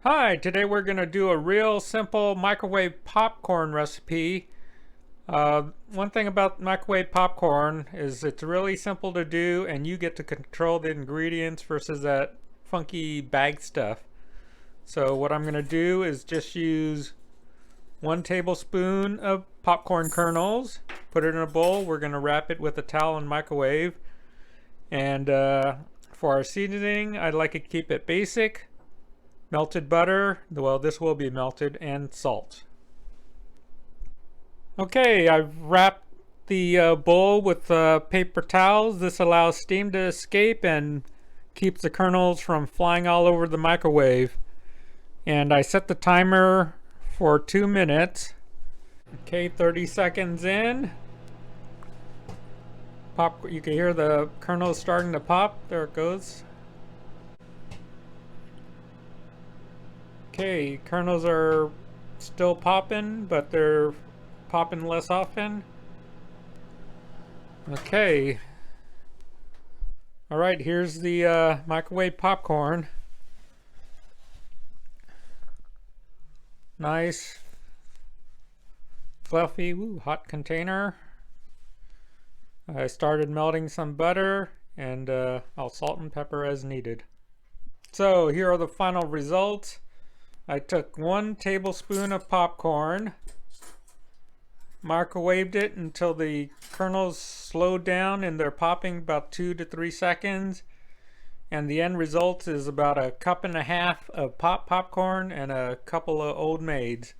Hi, today we're going to do a real simple microwave popcorn recipe. One thing about microwave popcorn is it's really simple to do and you get to control the ingredients versus that funky bag stuff. So what I'm going to do is just use 1 tablespoon of popcorn kernels, put it in a bowl. We're going to wrap it with a towel and microwave. And for our seasoning, I'd like to keep it basic. Melted butter, well, this will be melted, and salt. Okay, I've wrapped the bowl with paper towels. This allows steam to escape and keeps the kernels from flying all over the microwave. And I set the timer for 2 minutes. Okay, 30 seconds in. You can hear the kernels starting to pop. There it goes. Okay, kernels are still popping, but they're popping less often. Okay. Alright, here's the microwave popcorn. Nice, fluffy, hot container. I started melting some butter, and I'll salt and pepper as needed. So here are the final results. I took 1 tablespoon of popcorn, microwaved it until the kernels slowed down and they're popping about 2 to 3 seconds. And the end result is about 1.5 cups of popcorn and a couple of Old Maids.